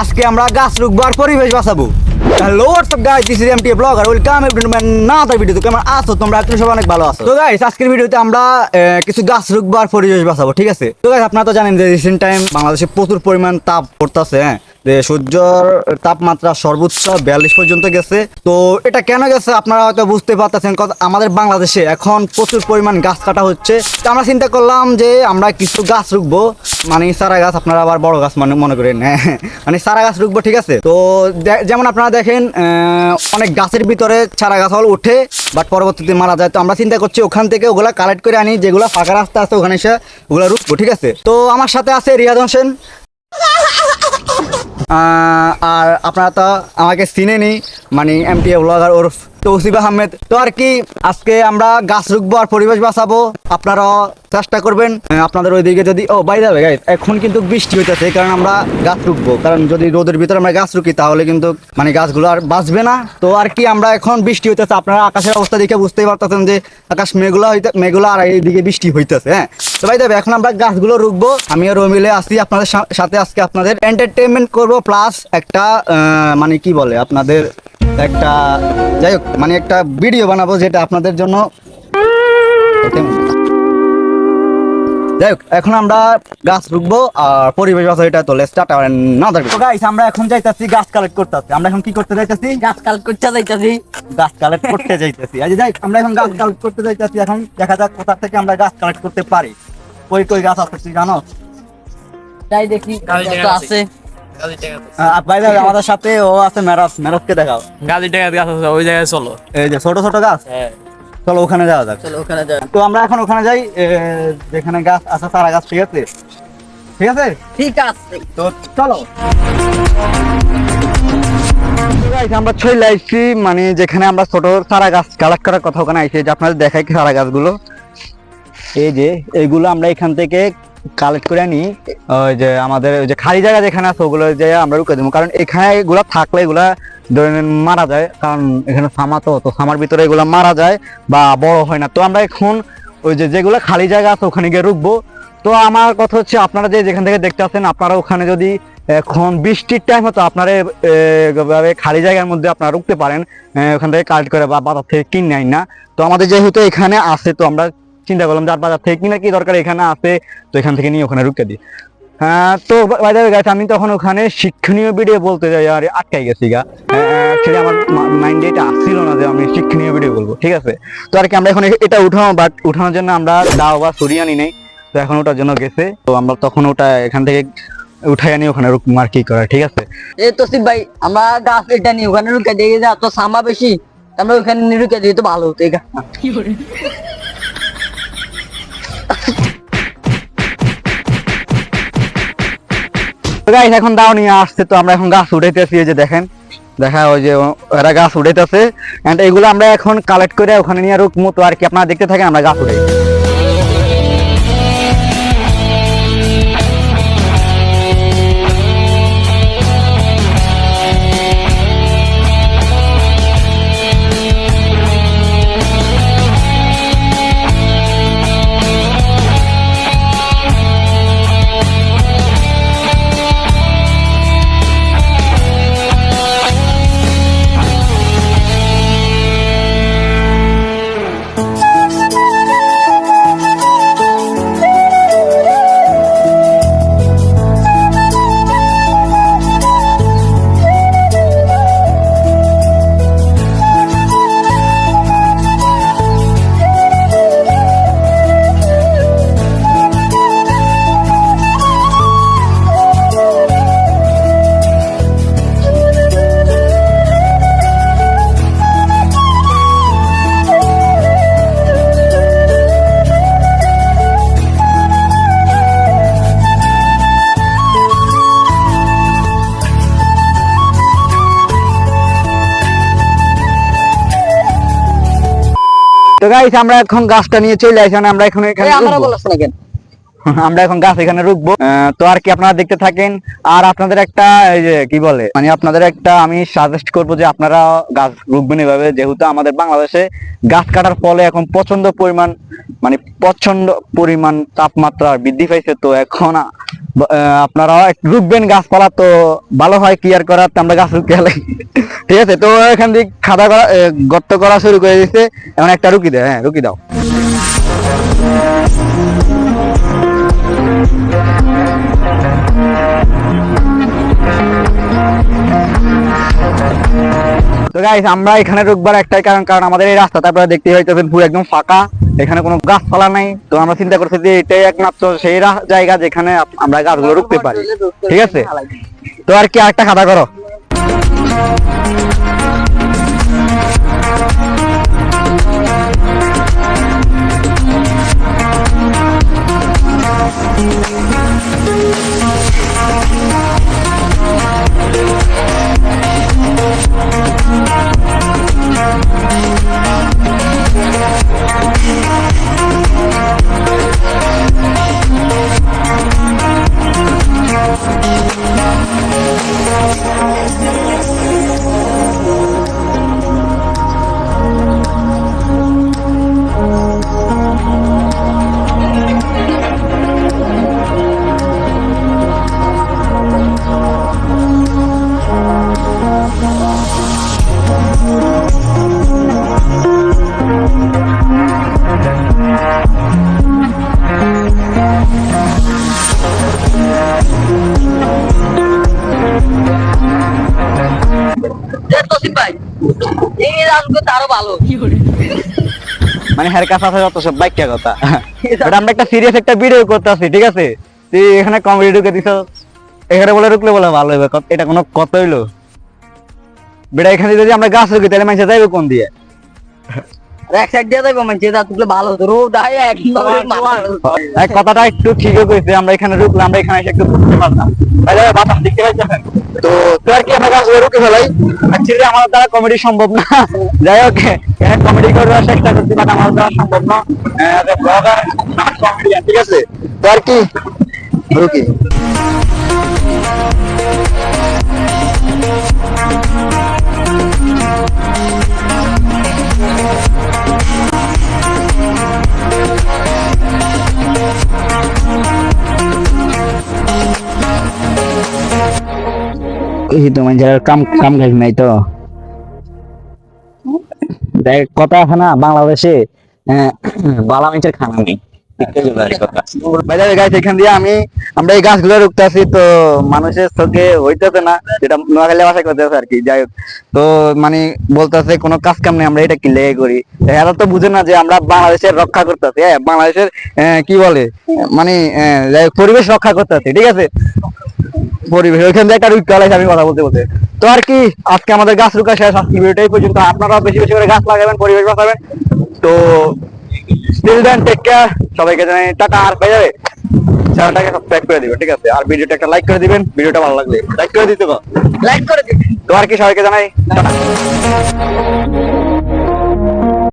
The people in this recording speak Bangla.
আজকে আমরা গাছ রুখবো আর পরিবেশ বাঁচাবো। Hello WhatsApp guys, this is empty blogger, welcome everyone another video. কেমন আছো তোমরা? একটু সবাই অনেক ভালো আছো। তো গাইস আজকের ভিডিওতে আমরা কিছু গাছ রুখবো আর পরিবেশ বাঁচাবো, ঠিক আছে? তো গাইস আপনারা তো জানেন যে রিসেন্ট টাইম বাংলাদেশে প্রচুর পরিমাণ তাপ পড়তেছে, হ্যাঁ, যে সূর্যের তাপমাত্রা সর্বোচ্চ 42 পর্যন্ত গেছে। তো এটা কেন গেছে আপনারা হয়তো বুঝতে পারতেছেন, আমাদের বাংলাদেশে এখন প্রচুর পরিমাণ গাছ কাটা হচ্ছে। তো আমরা চিন্তা করলাম যে আমরা কিছু গাছ রুখবো, মানে চারা গাছ, আপনারা আবার বড় গাছ মনে করেন, হ্যাঁ, মানে চারা গাছ রুখবো, ঠিক আছে? তো যেমন আপনারা দেখেন অনেক গাছের ভিতরে চারা গাছ হল ওঠে, বাট পরবর্তীতে মারা যায়। তো আমরা চিন্তা করছি ওখান থেকে ওগুলা কালেক্ট করে আনি, যেগুলো ফাঁকা রাস্তা আছে ওখানে এসে ওগুলো রুখবো, ঠিক আছে? তো আমার সাথে আছে রিয়াদ হোসেন, আর আপনারা তো আমাকে চিনেনি, মানে এমটি ব্লগার ওরফ তৌসিফ আহমেদ। তো আর কি, আজকে আমরা গাছ রুখবো আর পরিবেশ বাঁচাবো, আপনারা চেষ্টা করবেন। আপনাদের ওইদিকে যদি বাই যাবে গাইস, এখন কিন্তু বৃষ্টি হইতেছে, কারণ আমরা গাছ রুখবো, কারণ যদি রোদের ভিতরে আমরা গাছ রুকি তাহলে কিন্তু মানে গাছগুলো আর বাঁচবে না। তো আর কি, আমরা এখন বৃষ্টি হইতেছে, আপনারা আকাশের অবস্থা দেখে বুঝতেই পারতেছেন যে আকাশ মেঘলা আর এইদিকে বৃষ্টি হইতেছে, হ্যাঁ। তো ভাই যাবে, এখন আমরা গাছগুলো রুখবো, আমি আর রমিলে আসি আপনাদের সাথে। আজকে আপনাদের এন্টারটেনমেন্ট করবো, প্লাস একটা মানে কি বলে আপনাদের একটা, যাই হোক, মানে একটা ভিডিও বানাবো যেটা আপনাদের জন্য। যাই হোক, এখন আমরা গাছ রুখবো আর পরিবেশ বাঁচাবো, এটা তো let's start our another video. Guys আমরা এখন যাইতাছি গাছ কালেক্ট করতে। আমরা এখন কি করতে যাইতাছি? গাছ কালেক্ট করতে যাইতাছি। গাছ কালেক্ট করতে যাইতাছি। আজ যাই, আমরা এখন গাছ কালেক্ট করতে যাইতাছি। এখন দেখা যাক কোথা থেকে আমরা গাছ কালেক্ট করতে পারি। কই কই গাছ আছে তুই জানো? তাই দেখি তো আছে। বাইরে আমাদের সাথে ও আছে, মেরাজকে দেখাও। গাছ আছে ওই জায়গায় চলো। এই যে ছোট ছোট গাছ, চলো ওখানে যাওয়া যাক। চলো ওখানে যাই। তো আমরা এখন ওখানে যাই, যেখানে গাছ আছে, সারা গাছ, ঠিক আছে? ঠিক আছে, ঠিক আছে, তো চলো। আমরা চলে আসছি, মানে যেখানে আমরা ছোট চারা গাছ কালেক্ট করার কথা, ওখানে আইসি। যে আপনাদের দেখাই চারা গাছগুলো, এই যে এইগুলো আমরা এখান থেকে কালেক্ট করে আনি। ওই যে আমাদের ওই যে খালি জায়গা যেখানে আছে ওগুলো যে আমরা রুখে দেবো, কারণ এখানে এগুলা থাকলে এগুলা মারা যায়, কারণ এখানে সামা তো সামার ভিতরে এগুলা মারা যায় বা বড় হয় না। তো আমরা এখন ওই যে যেগুলো খালি জায়গা আছে ওখানে গিয়ে রুখবো। তো আমার কথা হচ্ছে, আপনারা যে যেখান থেকে দেখতে পাচ্ছেন, আপনারা ওখানে যদি এখন বৃষ্টির টাইম হতো, আপনারা খালি জায়গার মধ্যে আপনারা রুখতে পারেন, ওখান থেকে কালেক্ট করে বা বাজার থেকে কিনে আইন না। তো আমাদের যেহেতু এখানে আছে, তো আমরা চিন্তা করলাম যে বাজার থেকে কিনা কি দরকার, এখানে আছে তো এখান থেকে নিয়ে ওখানে রুখে দিই। তো গাছ আমি তখন ওখানে শিক্ষণীয় ভিডিও বলতে যাই আর আটকাই গেছি গা। অ্যাকচুয়ালি আমার মাইন্ডে এটা আসছিল না যে আমি শিক্ষণীয় ভিডিও বলবো, ঠিক আছে? তো আর কি, আমরা এখন এটা উঠাবো, বাট উঠানোর জন্য আমরা দাও বা ছুরি আনি নেই, তো এখন ওটার জন্য গেছে। তো আমরা তখন ওটা এখান থেকে উঠাই আনি, ওখানে মার্কিং করা, ঠিক আছে? এই তসিফ ভাই, আমরা গাছ এটা নিয়ে ওখানে রুকে দিয়ে যা, তো সামা বেশি, আমরা ওখানে রুকে দিই তো ভালো হতো। এই গাছ গাইস এখন দাও নিয়ে আসছে, তো আমরা এখন গাছ উঠাইতেছি। এই যে দেখেন, ওই যে এরা গাছ উঠাইতেছে, এন্ড এগুলো আমরা এখন কালেক্ট করে ওখানে নিয়ে রুখবো। তো আর কি, আপনারা দেখতে থাকেন, আমরা গাছ উঠাই। তো গাইস আমরা এখন গাছটা নিয়ে চলে আসি, আমরা এখন এখানে আমরা বলছ না কেন? আমরা এখন গাছ এখানে রুকবো। তো আর কি আপনারা দেখতে থাকেন। আর আপনাদের একটা এই যে কি বলে মানে আপনাদের একটা আমি সাজেস্ট করবো যে আপনারা গাছ রুকবেন এভাবে, যেহেতু আমাদের বাংলাদেশে গাছ কাটার ফলে এখন প্রচন্ড পরিমাণ তাপমাত্রা বৃদ্ধি পাইছে। তো এখন আপনারা রুকবেন গাছপালা, তো ভালো হয় কেয়ার করার, তো আমরা গাছ রুকে গেলে ঠিক আছে। তো এখান থেকে খাদা করা গর্ত করা শুরু করে দিচ্ছে, এখন একটা রুকি দেয়, হ্যাঁ রুকি দাও। তো গাইস আমরা এখানে রুকবার একটাই কারণ আমাদের এই রাস্তাটা আপনারা দেখতে পাইতেছেন পুরো একদম ফাঁকা, এখানে কোনো গাছপালা নাই। তো আমরা চিন্তা করছি যে এটাই একমাত্র সেই জায়গা যেখানে আমরা গাছগুলো রুখতে পারি, ঠিক আছে। তো আর কি আরেকটা খাদা করো। তসিফ ভাই এই রাজগুলো আরো ভালো মানে হ্যার কাছে আছে যত সব বাইক কথা। এটা আমরা একটা সিরিয়াস একটা ভিডিও করতেছি, ঠিক আছে। তুই এখানে কমেডি ঢুকে দিছ, এখানে বলে রুকলে বলে ভালো হবে, এটা কোনো কথা হইলো? বেটা এখানে যদি আমরা গাছ রুকি তাহলে মানুষ যাইবে কোন দিয়ে? এক সাইড দিয়ে যাইবো মানে যেটা তুলে ভালো হতো রোদ আয় কথাটা একটু ঠিকই কইছে, আমরা এখানে রুকলাম, আমরা এখানে এসে একটু বুঝতে পারতাম। তাহলে বাতাস দেখতে পাইছেন। তো তুই আর কি আমরা গাছ রুকে ফেলাই, অ্যাকচুয়ালি আমাদের দ্বারা কমেডি সম্ভব না। যাই হোক এখানে কমেডি করার চেষ্টা করছি, বাট আমাদের দ্বারা সম্ভব না, ব্লগার নট কমেডিয়ান, ঠিক আছে। তো আর কি রুকি। এই তো মানে কাম কাম কাজ নাই, তো দেখ কথা আছে না বাংলাদেশে বালা মানুষের খানা নেই। এখান দিয়ে আমরা এই গাছগুলো রুখতে আছি, তো মানুষের চোখে হইতেছে না, যেটা নোয়াখালী ভাষায় করতেছে আর কি। যাই হোক, তো মানে বলতেছে কোনো কাজ কাম নেই, আমরা এটা কি লেগে করি। এরা তো বুঝে না যে আমরা বাংলাদেশের রক্ষা করতেছি, হ্যাঁ বাংলাদেশের কি বলে মানে পরিবেশ রক্ষা করতেছি, ঠিক আছে। পরিবেশ ওইখান থেকে একটা রুইক কালাইছে আমি কথা বলতে বলতে। তো আর কি আজকে আমাদের গাছ রুকা শেষ, আজকে ভিডিওটাই পর্যন্ত। আপনারা বেশি বেশি করে গাছ লাগাবেন, পরিবেশ বাঁচাবেন। তো স্টিল দেন, টেক কেয়ার, সবাইকে জানাই টাটা। আর পেয়ে যাবে চ্যানেলটাকে সাবস্ক্রাইব করে দিবেন, ঠিক আছে। আর ভিডিওটা একটা লাইক করে দিবেন, ভিডিওটা ভালো লাগলে লাইক করে দিতে, লাইক করে দিন। তো আর কি সবাইকে জানাই টাটা।